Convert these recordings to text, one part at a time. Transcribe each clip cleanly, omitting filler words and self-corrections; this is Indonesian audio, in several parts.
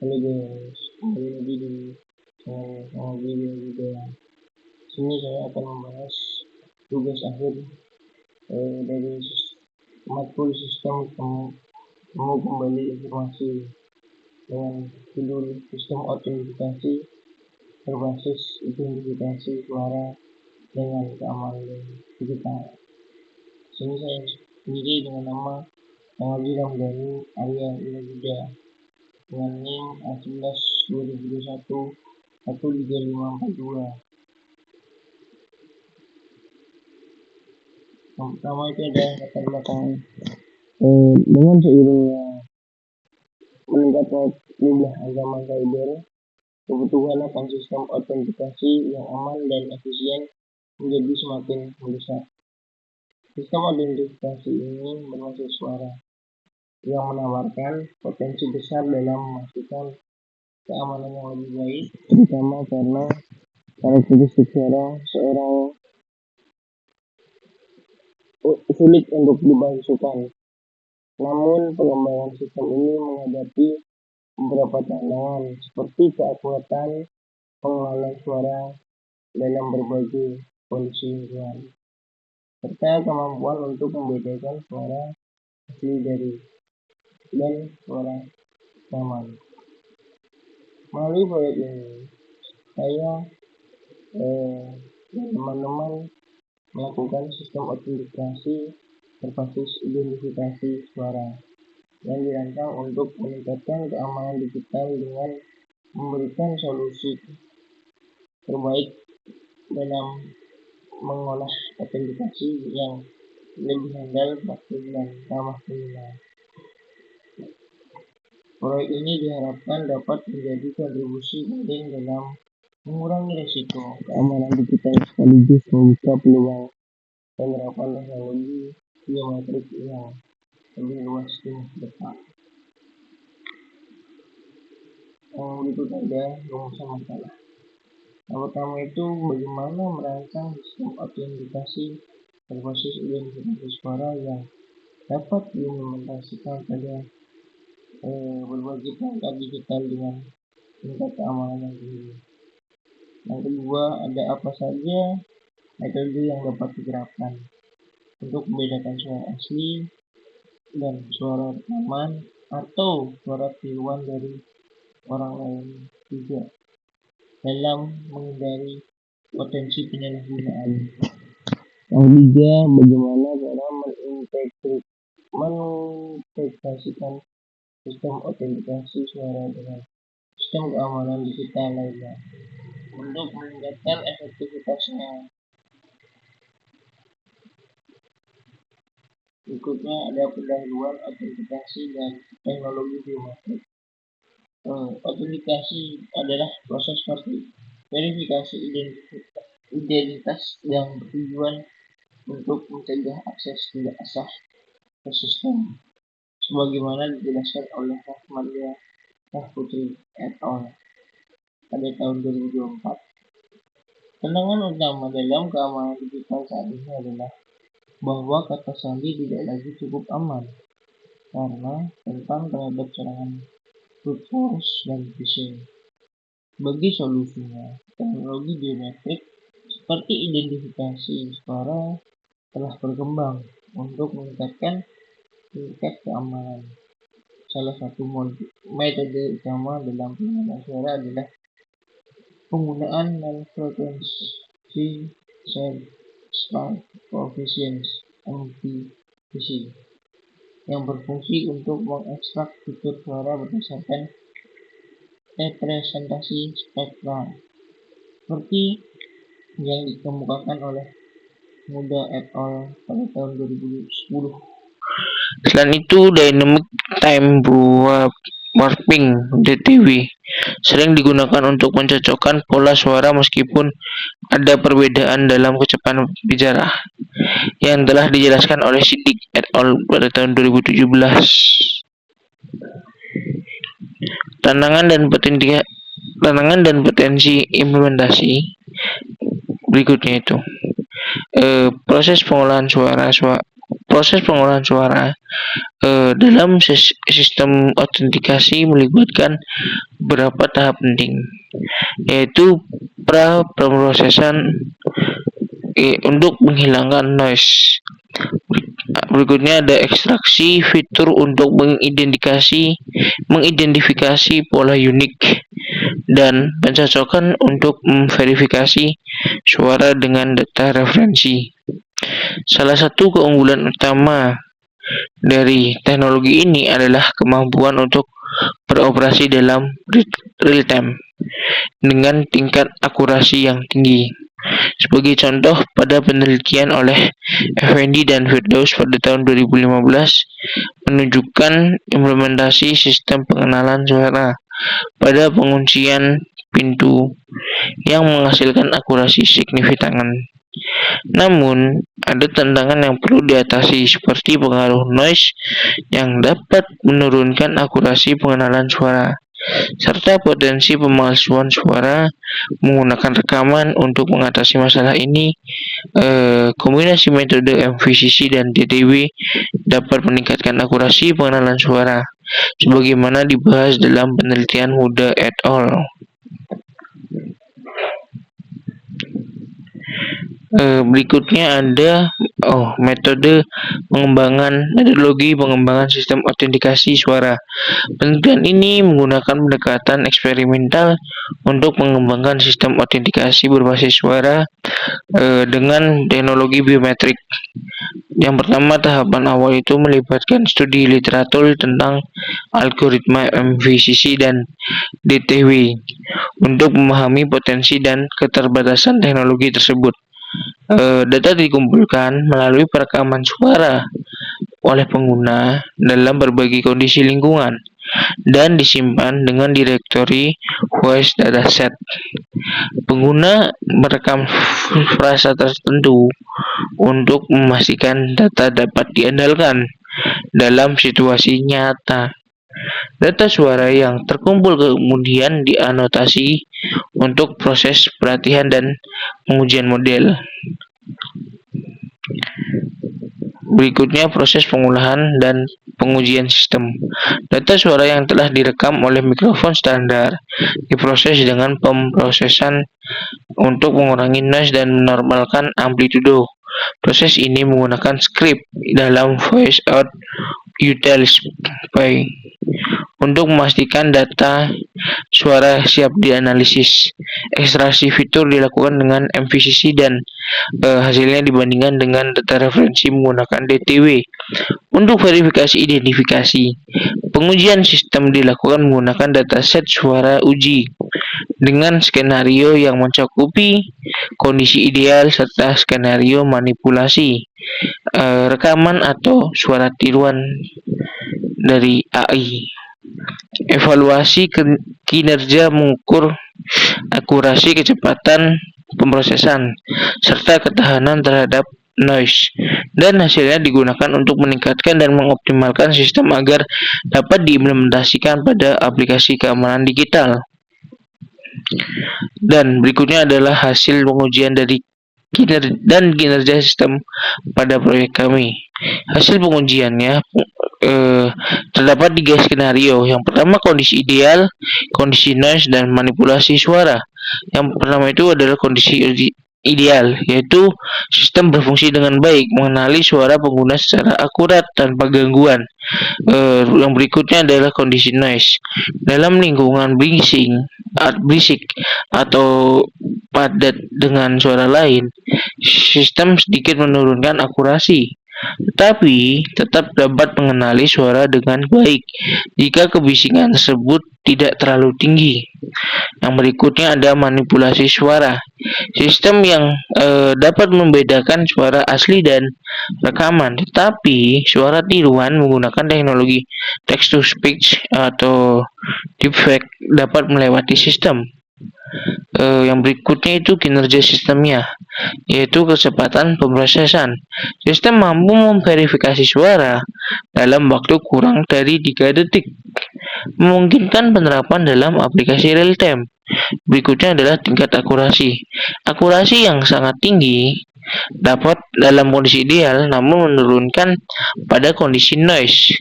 Halo guys, kembali lagi di channel video juga. Sini saya akan membahas tugas akhir dari matkul sistem temu kembali informasi dengan judul sistem autentikasi berbasis identifikasi suara dengan keamanan digital. Sini saya sendiri dengan nama Nabi Ramdhani Arya Ilaguda dengan NIM 11 2021 13542. Yang pertama itu ada latar belakang dengan seiringnya meningkatnya jumlah ancaman cyber, kebutuhan akan sistem autentikasi yang aman dan efisien menjadi semakin mendesak. Sistem autentikasi ini berbasis suara yang menawarkan potensi besar dalam memastikan keamanan yang lebih baik, terutama karena karakteristik suara seorang sulit untuk dipalsukan. Namun, pengembangan sistem ini menghadapi beberapa tantangan seperti keakuratan pengenalan suara dalam berbagai kondisi lingkungan, serta kemampuan untuk membedakan suara asli dan suara rekaman. Melalui proyek ini, saya dan teman-teman melakukan sistem autentikasi berbasis identifikasi suara yang dirancang untuk meningkatkan keamanan digital dengan memberikan solusi terbaik dalam mengolah autentikasi yang lebih handal, praktis, dan ramah pengguna. Proyek ini diharapkan dapat menjadi kontribusi penting dalam mengurangi risiko keamanan digital sekaligus membuka peluang penerapan teknologi biometrik yang lebih luas di masa depan. Yang berikut ada rumusan masalah. Yang pertama itu bagaimana merancang sistem autentikasi berbasis identifikasi suara yang dapat diimplementasikan pada berbagai perangkat digital dengan tingkat keamanan yang tinggi. Yang kedua, ada apa saja metode yang dapat diterapkan untuk membedakan suara asli dan suara rekaman atau suara tiruan dari orang lain juga dalam menghindari potensi penyalahgunaan. Yang ketiga, bagaimana cara mengintegrasikan sistem autentikasi suara dengan sistem keamanan digital lainnya untuk meningkatkan efektivitasnya. Berikutnya ada pendahuluan autentikasi dan teknologi biometrik. Autentikasi adalah proses verifikasi identitas yang bertujuan untuk mencegah akses tidak sah ke sistem, sebagaimana dijelaskan oleh Rahmalia Putri et al. Pada tahun 2024. Tantangan utama dalam keamanan digital saat ini adalah bahwa kata sandi tidak lagi cukup aman karena rentan terhadap serangan brute force dan phishing. Bagi solusinya, teknologi biometrik seperti identifikasi suara telah berkembang untuk meningkatkan tingkat keamanan. Salah satu metode utama dalam penggunaan suara adalah penggunaan non-frequency strike coefficient (NFPC) yang berfungsi untuk mengekstrak fitur suara berdasarkan representasi spektral, seperti yang dikemukakan oleh Muda et al. Pada tahun 2010. Selain itu, dynamic time warping (DTW) sering digunakan untuk mencocokkan pola suara meskipun ada perbedaan dalam kecepatan bicara, yang telah dijelaskan oleh Siddiq et al. Pada tahun 2017. Tantangan dan potensi implementasi berikutnya itu proses pengolahan suara Dalam sistem autentikasi melibatkan beberapa tahap penting, yaitu pemrosesan untuk menghilangkan noise. Berikutnya ada ekstraksi fitur untuk mengidentifikasi pola unik, dan pencocokan untuk memverifikasi suara dengan data referensi. Salah satu keunggulan utama dari teknologi ini adalah kemampuan untuk beroperasi dalam real time dengan tingkat akurasi yang tinggi. Sebagai contoh, pada penelitian oleh Effendi dan Firdaus pada tahun 2015 menunjukkan implementasi sistem pengenalan suara pada penguncian pintu yang menghasilkan akurasi signifikan. Namun, ada tantangan yang perlu diatasi seperti pengaruh noise yang dapat menurunkan akurasi pengenalan suara, serta potensi pemalsuan suara menggunakan rekaman. Untuk mengatasi masalah ini, kombinasi metode MVCC dan DTW dapat meningkatkan akurasi pengenalan suara, sebagaimana dibahas dalam penelitian Huda et al. Berikutnya ada metodologi pengembangan sistem autentikasi suara. Penelitian ini menggunakan pendekatan eksperimental untuk mengembangkan sistem autentikasi berbasis suara dengan teknologi biometrik. Yang pertama, tahapan awal itu melibatkan studi literatur tentang algoritma MVCC dan DTW untuk memahami potensi dan keterbatasan teknologi tersebut. Data dikumpulkan melalui perekaman suara oleh pengguna dalam berbagai kondisi lingkungan dan disimpan dengan direktori voice dataset. Pengguna merekam frasa tertentu untuk memastikan data dapat diandalkan dalam situasi nyata. Data suara yang terkumpul kemudian dianotasi untuk proses pelatihan dan pengujian model. Berikutnya proses pengolahan dan pengujian sistem. Data suara yang telah direkam oleh mikrofon standar diproses dengan pemrosesan untuk mengurangi noise dan menormalkan amplitudo. Proses ini menggunakan script dalam voice out utility untuk memastikan data suara siap dianalisis. Ekstraksi fitur dilakukan dengan MVCC dan hasilnya dibandingkan dengan data referensi menggunakan DTW. Untuk verifikasi identifikasi, pengujian sistem dilakukan menggunakan dataset suara uji dengan skenario yang mencakupi kondisi ideal serta skenario manipulasi rekaman atau suara tiruan dari AI. Evaluasi kinerja mengukur akurasi, kecepatan pemrosesan, serta ketahanan terhadap noise, dan hasilnya digunakan untuk meningkatkan dan mengoptimalkan sistem agar dapat diimplementasikan pada aplikasi keamanan digital. Dan berikutnya adalah hasil pengujian dari kinerja sistem pada proyek kami. Hasil pengujiannya terdapat 3 skenario. Yang pertama, kondisi ideal, kondisi noise, dan manipulasi suara. Yang pertama itu adalah kondisi ideal, yaitu sistem berfungsi dengan baik, mengenali suara pengguna secara akurat tanpa gangguan. Yang berikutnya adalah kondisi noise. Dalam lingkungan berisik atau padat dengan suara lain, sistem sedikit menurunkan akurasi, tetapi tetap dapat mengenali suara dengan baik jika kebisingan tersebut tidak terlalu tinggi. Yang berikutnya ada manipulasi suara. Sistem yang dapat membedakan suara asli dan rekaman, tetapi suara tiruan menggunakan teknologi text to speech atau deepfake dapat melewati sistem. Yang berikutnya itu kinerja sistemnya, yaitu kecepatan pemrosesan. Sistem mampu memverifikasi suara dalam waktu kurang dari 3 detik, memungkinkan penerapan dalam aplikasi real time. Berikutnya adalah tingkat akurasi. Akurasi yang sangat tinggi dapat dalam kondisi ideal, namun menurunkan pada kondisi noise.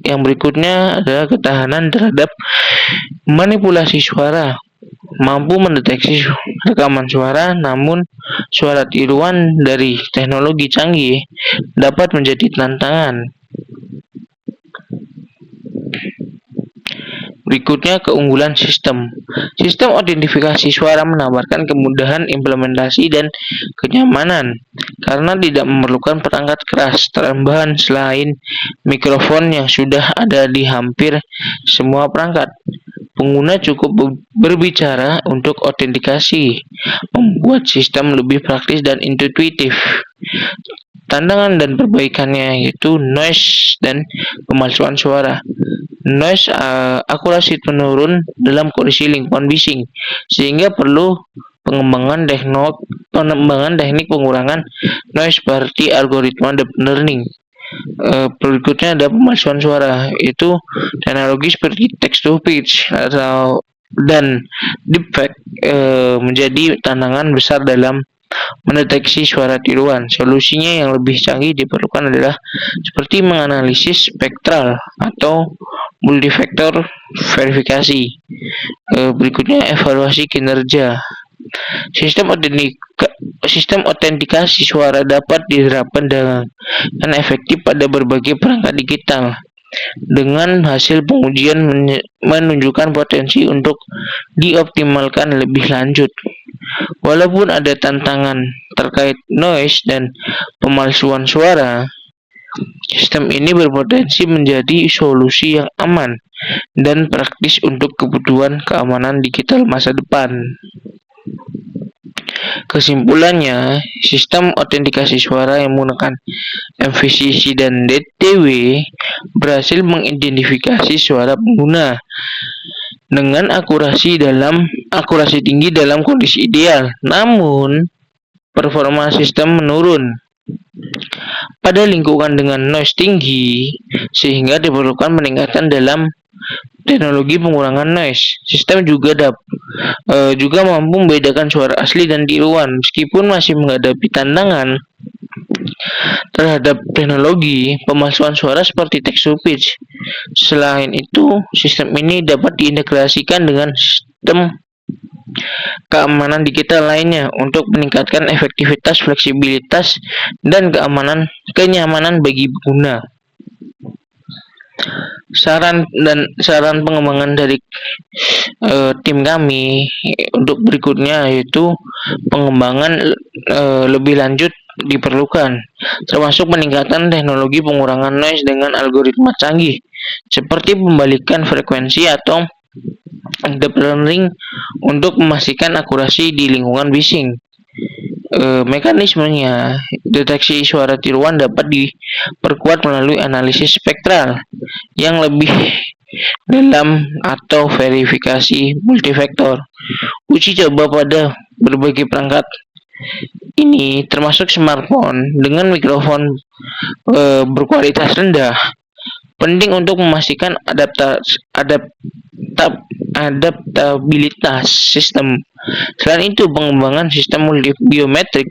Yang berikutnya adalah ketahanan terhadap manipulasi suara, mampu mendeteksi rekaman suara, namun suara tiruan dari teknologi canggih dapat menjadi tantangan. Berikutnya, keunggulan sistem. Sistem autentifikasi suara menawarkan kemudahan implementasi dan kenyamanan karena tidak memerlukan perangkat keras tambahan selain mikrofon yang sudah ada di hampir semua perangkat. Pengguna cukup berbicara untuk autentikasi, membuat sistem lebih praktis dan intuitif. Tantangan dan perbaikannya yaitu noise dan pemalsuan suara. Noise akurasi menurun dalam kondisi lingkungan bising, sehingga perlu pengembangan teknik pengurangan noise seperti algoritma deep learning. Berikutnya ada pemalsuan suara, itu teknologi seperti text to speech dan deepfake menjadi tantangan besar dalam mendeteksi suara tiruan. Solusinya yang lebih canggih diperlukan adalah seperti menganalisis spektral atau multifaktor verifikasi. Berikutnya evaluasi kinerja. Sistem autentikasi suara dapat diterapkan dengan efektif pada berbagai perangkat digital. Dengan hasil pengujian menunjukkan potensi untuk dioptimalkan lebih lanjut. Walaupun ada tantangan terkait noise dan pemalsuan suara, sistem ini berpotensi menjadi solusi yang aman dan praktis untuk kebutuhan keamanan digital masa depan. Kesimpulannya, sistem autentikasi suara yang menggunakan MVCC dan DTW berhasil mengidentifikasi suara pengguna dengan akurasi tinggi dalam kondisi ideal. Namun, performa sistem menurun pada lingkungan dengan noise tinggi, sehingga diperlukan peningkatan dalam teknologi pengurangan noise. Sistem juga mampu membedakan suara asli dan tiruan, meskipun masih menghadapi tantangan terhadap teknologi pemalsuan suara seperti text to speech. Selain itu, sistem ini dapat diintegrasikan dengan sistem keamanan digital lainnya untuk meningkatkan efektivitas, fleksibilitas, dan kenyamanan bagi pengguna. Saran pengembangan dari tim kami untuk berikutnya yaitu pengembangan lebih lanjut diperlukan, termasuk peningkatan teknologi pengurangan noise dengan algoritma canggih seperti pembalikan frekuensi atau deep learning untuk memastikan akurasi di lingkungan bising. Mekanismenya, deteksi suara tiruan dapat diperkuat melalui analisis spektral yang lebih dalam atau verifikasi multifaktor. Uji coba pada berbagai perangkat ini termasuk smartphone dengan mikrofon berkualitas rendah penting untuk memastikan adaptabilitas sistem. Selain itu, pengembangan sistem biometrik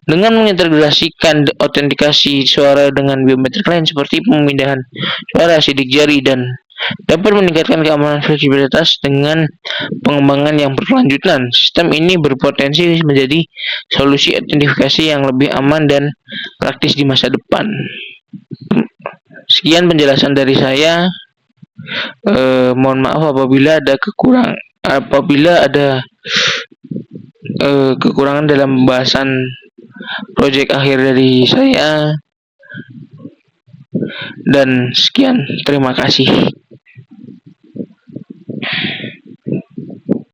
dengan mengintegrasikan autentikasi suara dengan biometrik lain seperti pemindahan suara sidik jari dan dapat meningkatkan keamanan fleksibilitas dengan pengembangan yang berkelanjutan. Sistem ini berpotensi menjadi solusi autentifikasi yang lebih aman dan praktis di masa depan. Sekian penjelasan dari saya. Mohon maaf apabila ada kekurangan dalam pembahasan proyek akhir dari saya. Dan sekian, terima kasih.